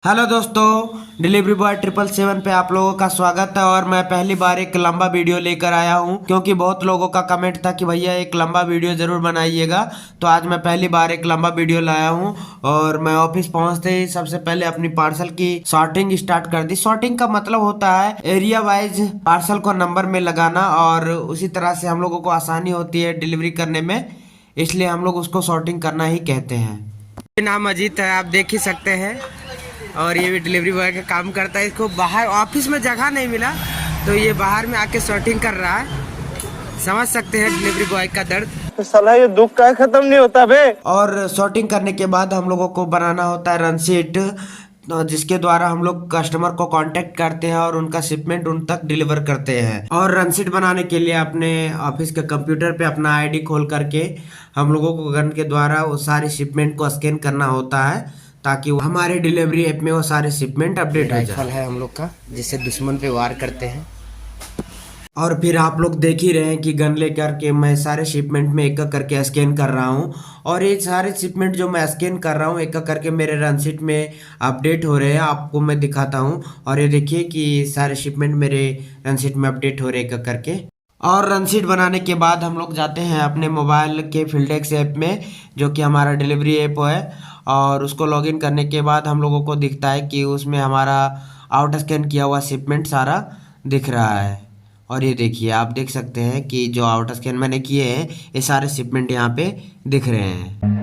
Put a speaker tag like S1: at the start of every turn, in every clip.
S1: Hello दोस्तों, delivery boy 777 पे आप लोगों का स्वागत है। और मैं पहली बार एक लंबा वीडियो लेकर आया हूं क्योंकि बहुत लोगों का कमेंट था कि भैया एक लंबा वीडियो जरूर बनाइएगा। तो आज मैं पहली बार एक लंबा वीडियो लाया हूं। और मैं ऑफिस पहुंचते ही सबसे पहले अपनी पार्सल की सॉर्टिंग स्टार्ट कर दी। सॉर्टिंग का मतलब होता है एरिया वाइज पार्सल को नंबर में लगाना, और उसी तरह से हम लोगों को आसानी होती है डिलीवरी करने में, इसलिए हम लोग उसको सॉर्टिंग करना ही कहते हैं। नाम अजीत है, आप देख ही सकते हैं। और ये भी डिलीवरी बॉय का काम करता है। इसको बाहर ऑफिस में जगह नहीं मिला तो ये बाहर में आके सॉर्टिंग कर रहा है। समझ सकते हैं डिलीवरी बॉय का दर्द।
S2: तो साला ये दुख का खत्म नहीं होता बे।
S1: और सॉर्टिंग करने के बाद हम लोगों को बनाना होता है रन शीट, जिसके द्वारा हम लोग कस्टमर को कांटेक्ट करते हैं और उनका शिपमेंट उन तक डिलीवर करते हैं। और रन शीट बनाने के लिए अपने ऑफिस के कंप्यूटर पे अपना आईडी खोल करके हम लोगों को गन के द्वारा वो सारे शिपमेंट को स्कैन करना होता है, ताकि हमारे डिलीवरी ऐप में वो सारे शिपमेंट अपडेट हो जाए। राइफल है हम लोग का, जिससे दुश्मन पे वार करते हैं। और फिर आप लोग देख ही रहे हैं कि गन लेकर के मैं सारे शिपमेंट में एक एक करके स्कैन कर रहा हूं। और ये सारे शिपमेंट जो मैं स्कैन कर रहा हूं एक एक करके मेरे रन शीट में अपडेट हो रहे हैं। आपको मैं दिखाता हूं। और ये देखिए कि सारे शिपमेंट मेरे रन शीट में अपडेट हो रहे एक एक करके। और रन शीट बनाने के बाद हम लोग जाते हैं अपने मोबाइल के फिल्डेक्स ऐप में, जो कि हमारा डिलीवरी ऐप है। और उसको लॉगिन करने के बाद हम लोगों को दिखता है कि उसमें हमारा आउट स्कैन किया हुआ शिपमेंट सारा दिख रहा है। और ये देखिए, आप देख सकते हैं कि जो आउट स्कैन मैंने किए हैं ये सारे शिपमेंट यहाँ पे दिख रहे हैं।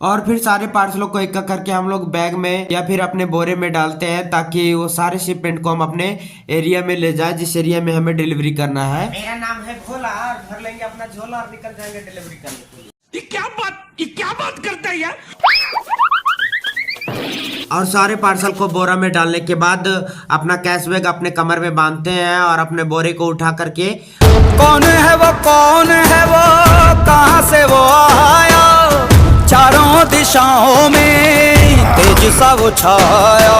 S1: और फिर सारे पार्सलों को एक एक करके हम लोग बैग में या फिर अपने बोरे में डालते हैं, ताकि वो सारे शिपमेंट को हम अपने एरिया में ले जाए जिस एरिया में हमें डिलीवरी करना है। मेरा नाम है भोला, और भर लेंगे अपना झोला और निकल जाएंगे डिलीवरी करने के लिए। ये क्या बात करता है यार। और सारे पार्सल को बोरा में डालने के बाद अपना कैश बैग अपने कमर में बांधते हैं और अपने बोरे को उठा करके
S3: कौन है वो कहाँ से वो आया, चारों दिशाओं में तेज सा वो छाया,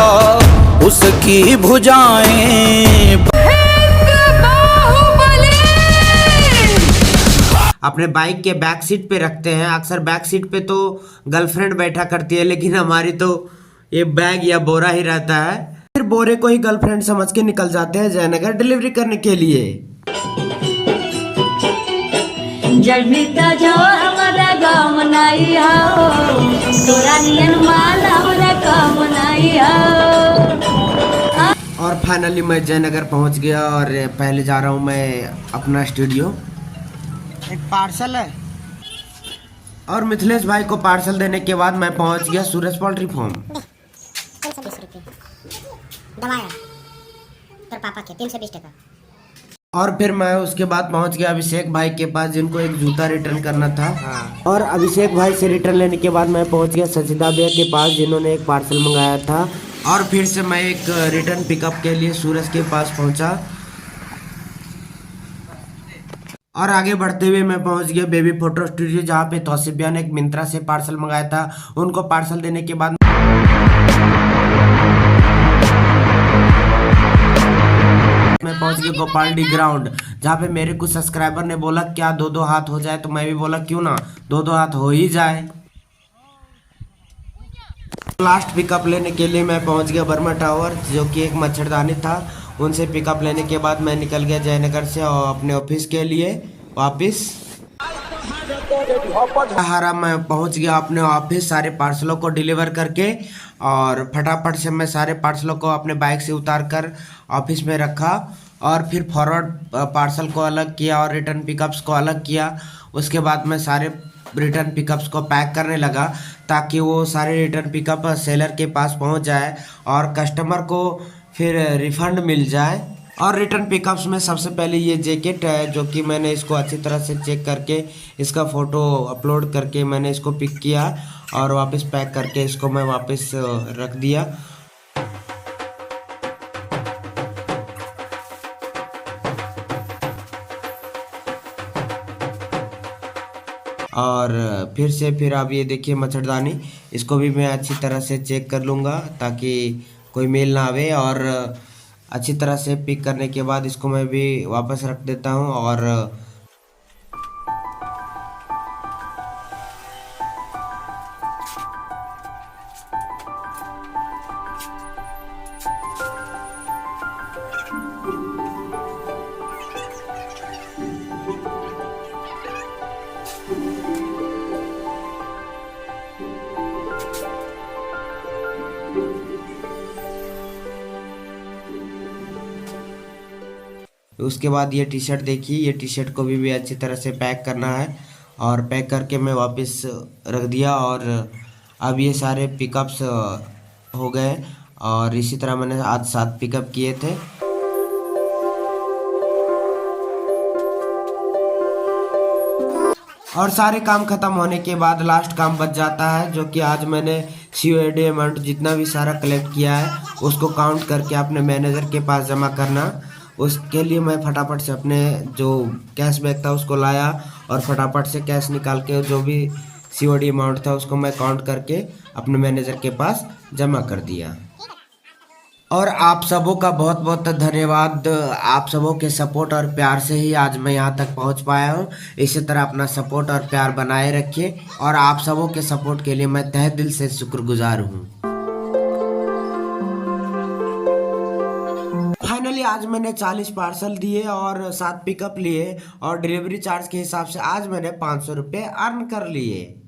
S3: उसकी भुजाएं
S1: अपने बाइक के बैक सीट पे रखते हैं। अक्सर बैक सीट पे तो गर्लफ्रेंड बैठा करती है, लेकिन हमारी तो ये बैग या बोरा ही रहता है। फिर बोरे को ही गर्लफ्रेंड समझ के निकल जाते हैं जयनगर डिलीवरी करने के लिए।
S4: जड़नीता जो हमारा गाँव मनाई हो, तोरा नियन माल हमारा गाँव मनाई हो।
S1: और फाइनली मैं जयनगर पहुंच गया और पहले जा रहा हूं मैं अपना स्टूडियो। एक पार्सल है। और मिथिलेश भाई को पार्सल देने के बाद मैं पहुंच गया सूरज पोल्ट्री फार्म।
S5: 320 रुपये दवाया तेरे पापा के 320 टका।
S1: और फिर मैं उसके बाद पहुंच गया अभिषेक भाई के पास, जिनको एक जूता रिटर्न करना था। और अभिषेक भाई से रिटर्न लेने के बाद मैं पहुंच गया सचिदा भैया के पास, जिन्होंने एक पार्सल मंगाया था। और फिर से मैं एक रिटर्न पिकअप के लिए सूरज के पास पहुंचा। और आगे बढ़ते हुए मैं पहुंच गया बेबी फोटो स्टूडियो, जहाँ पे तौसीफ भैया ने एक मिंत्रा से पार्सल मंगाया था। उनको पार्सल देने के बाद मैं पहुंच गया गोपाल डी ग्राउंड, जहाँ पे मेरे कुछ सब्सक्राइबर ने बोला क्या 2-2 हाथ हो जाए, तो मैं भी बोला क्यों ना 2-2 हाथ हो ही जाए। लास्ट पिकअप लेने के लिए मैं पहुंच गया बर्मा टावर, जो कि एक मच्छरदानी था। उनसे पिकअप लेने के बाद मैं निकल गया जयनगर से और अपने ऑफिस के लिए वापस। हरा मैं पहुंच गया अपने ऑफिस सारे पार्सलों को डिलीवर करके, और फटाफट से मैं सारे पार्सलों को अपने बाइक से उतार कर ऑफिस में रखा। और फिर फॉरवर्ड पार्सल को अलग किया और रिटर्न पिकअप्स को अलग किया। उसके बाद मैं सारे रिटर्न पिकअप्स को पैक करने लगा, ताकि वो सारे रिटर्न पिकअप सेलर के पास पहुंच जाए और कस्टमर को फिर रिफंड मिल जाए। और रिटर्न पिकअप्स में सबसे पहले ये जैकेट है, जो कि मैंने इसको अच्छी तरह से चेक करके इसका फ़ोटो अपलोड करके मैंने इसको पिक किया और वापस पैक करके इसको मैं वापस रख दिया। और फिर अब ये देखिए मच्छरदानी, इसको भी मैं अच्छी तरह से चेक कर लूँगा ताकि कोई मेल ना आवे। और अच्छी तरह से पिक करने के बाद इसको मैं भी वापस रख देता हूँ। और उसके बाद ये टी शर्ट देखिए, ये टी शर्ट को भी अच्छी तरह से पैक करना है और पैक करके मैं वापस रख दिया। और अब ये सारे पिकअप्स हो गए और इसी तरह मैंने आज 7 पिकअप किए थे। और सारे काम खत्म होने के बाद लास्ट काम बच जाता है, जो कि आज मैंने COD अमाउंट जितना भी सारा कलेक्ट किया है उसको काउंट करके अपने मैनेजर के पास जमा करना। उसके लिए मैं फटाफट से अपने जो कैश बैग था उसको लाया और फटाफट से कैश निकाल के जो भी COD अमाउंट था उसको मैं काउंट करके अपने मैनेजर के पास जमा कर दिया। और आप सबों का बहुत बहुत धन्यवाद। आप सबों के सपोर्ट और प्यार से ही आज मैं यहाँ तक पहुँच पाया हूँ। इसी तरह अपना सपोर्ट और प्यार बनाए रखिए और आप सबों के सपोर्ट के लिए मैं तहे दिल से शुक्रगुजार हूँ। फाइनली आज मैंने 40 पार्सल दिए और 7 पिकअप लिए और डिलीवरी चार्ज के हिसाब से आज मैंने 500 रुपये अर्न कर लिए।